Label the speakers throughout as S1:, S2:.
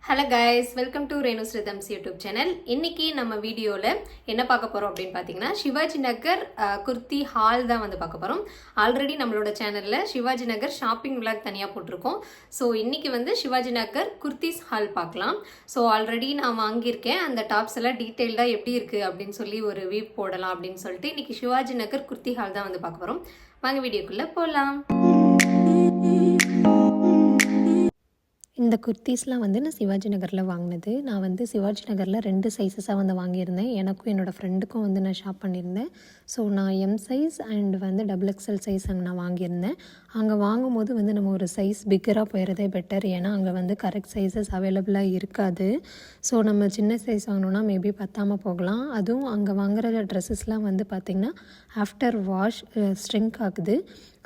S1: Hello guys, welcome to Renu's rhythms YouTube channel. இன்னைக்கு நம்ம வீடியோவில் என்ன பார்க்க போகிறோம் அப்படின்னு பார்த்தீங்கன்னா, சிவாஜி நகர் குர்த்தி ஹால் தான் வந்து பார்க்க போகிறோம். ஆல்ரெடி நம்மளோட சேனலில் சிவாஜி நகர் ஷாப்பிங் விளாக் தனியாக போட்டிருக்கோம். ஸோ இன்னைக்கு வந்து சிவாஜி நகர் குர்த்திஸ் ஹால் பார்க்கலாம். ஸோ ஆல்ரெடி நான் வாங்கியிருக்கேன். அந்த டாப்ஸ் எல்லாம் டீட்டெயில்டாக எப்படி இருக்குது அப்படின்னு சொல்லி ஒரு வியூ போடலாம் அப்படின்னு சொல்லிட்டு இன்னைக்கு சிவாஜி நகர் குர்த்தி ஹால் தான் வந்து பார்க்க போகிறோம். வாங்க வீடியோக்குள்ளே போகலாம். இந்த குர்த்திஸ்லாம் வந்து நான் சிவாஜி நகரில் வாங்கினது. நான் வந்து சிவாஜி நகரில் 2 சைஸஸாக வந்து வாங்கியிருந்தேன். எனக்கும் என்னோடய ஃப்ரெண்டுக்கும் வந்து நான் ஷாப் பண்ணியிருந்தேன். ஸோ நான் எம் சைஸ் அண்ட் வந்து XXL சைஸ் அங்கே நான் வாங்கியிருந்தேன். அங்கே வாங்கும்போது வந்து நம்ம ஒரு சைஸ் பிக்கராக போயிடுறதே பெட்டர். ஏன்னா அங்கே வந்து கரெக்ட் சைஸஸ் அவைலபிளாக இருக்காது. ஸோ நம்ம சின்ன சைஸ் வாங்கினோன்னா மேபி பத்தாமல் போகலாம். அதுவும் அங்கே வாங்குகிற ட்ரெஸ்ஸஸ்லாம் வந்து பார்த்திங்கன்னா ஆஃப்டர் வாஷ் ஸ்ட்ரிங்க் ஆகுது.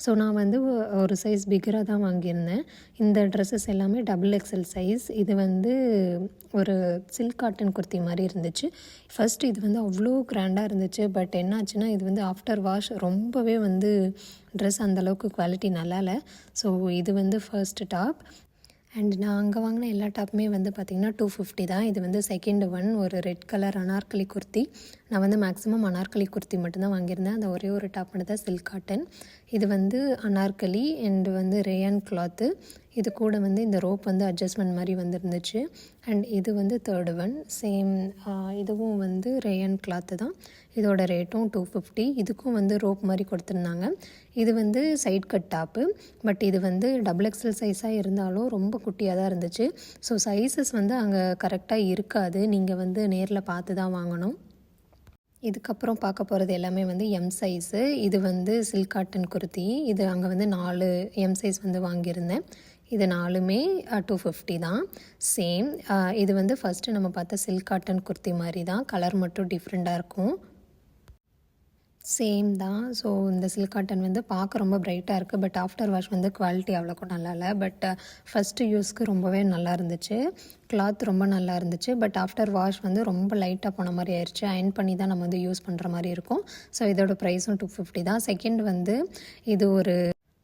S1: ஸோ நான் வந்து ஒரு சைஸ் பிக்கராக தான் வாங்கியிருந்தேன். இந்த ட்ரெஸ்ஸஸ் எல்லாமே XXL சைஸ். இது வந்து ஒரு சில்க் காட்டன் குர்த்தி மாதிரி இருந்துச்சு. ஃபஸ்ட்டு இது வந்து அவ்வளோ கிராண்டாக இருந்துச்சு. பட் என்னாச்சுன்னா இது வந்து ஆஃப்டர் வாஷ் ரொம்பவே வந்து ட்ரெஸ் அந்தளவுக்கு குவாலிட்டி நல்லா இல்லை. ஸோ இது வந்து ஃபர்ஸ்ட் டாப். அண்ட் நான் அங்கே வாங்கின எல்லா டாப்புமே வந்து பார்த்திங்கன்னா 250 தான். இது வந்து செகண்ட் ஒன், ஒரு ரெட் கலர் அனார்கலி குர்த்தி. நான் வந்து மேக்ஸிமம் அனார்கலி குர்த்தி மட்டும்தான் வாங்கியிருந்தேன். அந்த ஒரே ஒரு டாப் மட்டும் தான் சில்க் காட்டன். இது வந்து அனார்கலி அண்ட் வந்து ரேயான் கிளாத்து. இது கூட வந்து இந்த ரோப் வந்து அட்ஜஸ்ட்மெண்ட் மாதிரி வந்துருந்துச்சு. அண்ட் இது வந்து தேர்டு ஒன், சேம் இதுவும் வந்து ரேயான் கிளாத்து தான். இதோட ரேட்டும் 250. இதுக்கும் வந்து ரோப் மாதிரி கொடுத்துருந்தாங்க. இது வந்து சைட் கட் டாப்பு. பட் இது வந்து XXL சைஸாக இருந்தாலும் ரொம்ப குட்டியாக தான் இருந்துச்சு. ஸோ சைஸஸ் வந்து அங்கே கரெக்டாக இருக்காது. நீங்கள் வந்து நேரில் பார்த்து தான் வாங்கணும். இதுக்கப்புறம் பார்க்க போகிறது எல்லாமே வந்து எம் சைஸு. இது வந்து சில்க் காட்டன் குர்த்தி. இது அங்கே வந்து 4 எம் சைஸ் வந்து வாங்கியிருந்தேன். இது 4மே 250 தான். சேம் இது வந்து ஃபஸ்ட்டு நம்ம பார்த்த சில்க் காட்டன் குர்த்தி மாதிரி தான். கலர் மட்டும் டிஃப்ரெண்ட்டாக இருக்கும். சேம் தான். ஸோ இந்த சில்க் காட்டன் வந்து பார்க்க ரொம்ப பிரைட்டாக இருக்குது. பட் ஆஃப்டர் வாஷ் வந்து குவாலிட்டி அவ்வளோக்கும் நல்லா இல்லை. பட் ஃபஸ்ட்டு யூஸ்க்கு ரொம்பவே நல்லா இருந்துச்சு. கிளாத் ரொம்ப நல்லா இருந்துச்சு. பட் ஆஃப்டர் வாஷ் வந்து ரொம்ப லைட்டாக போன மாதிரி ஆயிடுச்சு. அயன் பண்ணி தான் நம்ம வந்து யூஸ் பண்ணுற மாதிரி இருக்கும். ஸோ இதோட ப்ரைஸும் 250 தான். செகண்ட் வந்து இது ஒரு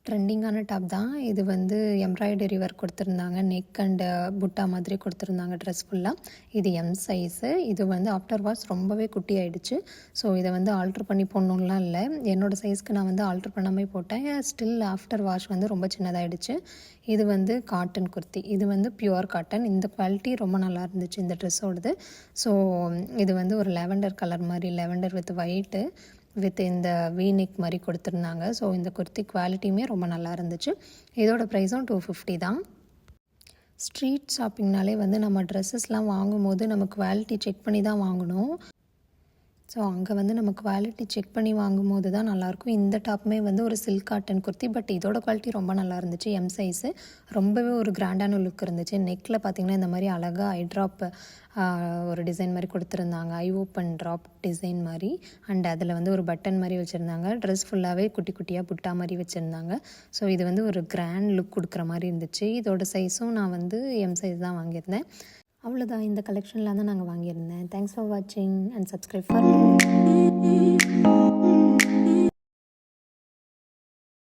S1: ட்ரெண்டிங்கான டாப் தான். இது வந்து எம்ப்ராய்டரி ஒர்க் கொடுத்துருந்தாங்க. நெக் அண்டு புட்டா மாதிரி கொடுத்துருந்தாங்க ட்ரெஸ் ஃபுல்லாக. இது எம் சைஸு. இது வந்து ஆஃப்டர் வாஷ் ரொம்பவே குட்டி ஆகிடுச்சு. ஸோ இதை வந்து ஆல்ட்ரு பண்ணி போடணும்லாம் இல்லை. என்னோடய சைஸ்க்கு நான் வந்து ஆல்ட்ரு பண்ணாமல் போட்டேன். ஸ்டில் ஆஃப்டர் வாஷ் வந்து ரொம்ப சின்னதாகிடுச்சு. இது வந்து காட்டன் குர்த்தி. இது வந்து பியூர் காட்டன். இந்த குவாலிட்டி ரொம்ப நல்லா இருந்துச்சு இந்த ட்ரெஸ்ஸோடது. ஸோ இது வந்து ஒரு லெவண்டர் கலர் மாதிரி, லெவண்டர் வித் ஒயிட்டு வித் இந்த வீநெக் மாதிரி கொடுத்துருந்தாங்க. ஸோ இந்த குர்த்தி குவாலிட்டியுமே ரொம்ப நல்லா இருந்துச்சு. இதோட ப்ரைஸும் 250 தான். ஸ்ட்ரீட் ஷாப்பிங்னாலே வந்து நம்ம ட்ரெஸ்ஸஸ்லாம் வாங்கும்போது நம்ம குவாலிட்டி செக் பண்ணி தான் வாங்கணும். ஸோ அங்கே வந்து நம்ம குவாலிட்டி செக் பண்ணி வாங்கும்போது தான் நல்லாயிருக்கும். இந்த டாப்புமே வந்து ஒரு சில்க் காட்டன் குர்த்தி. பட் இதோட குவாலிட்டி ரொம்ப நல்லா இருந்துச்சு. M size. ரொம்பவே ஒரு கிராண்டான லுக் இருந்துச்சு. நெக்கில் பார்த்திங்கன்னா இந்த மாதிரி அழகாக ஐ ட்ராப் ஒரு டிசைன் மாதிரி கொடுத்துருந்தாங்க. ஐ ஓப்பன் ட்ராப் டிசைன் மாதிரி. அண்ட் அதில் வந்து ஒரு பட்டன் மாதிரி வச்சுருந்தாங்க. ட்ரெஸ் ஃபுல்லாகவே குட்டி குட்டியாக புட்டா மாதிரி வச்சுருந்தாங்க. ஸோ இது வந்து ஒரு கிராண்ட் லுக் கொடுக்குற மாதிரி இருந்துச்சு. இதோட சைஸும் நான் வந்து எம் சைஸ் தான் வாங்கியிருந்தேன். அவ்வளோதான். இந்த கலெக்ஷனில் தான் நாங்கள் வாங்கியிருந்தேன். தேங்க்ஸ் ஃபார் வாட்சிங் அண்ட் சப்ஸ்கிரைப் ஃபார்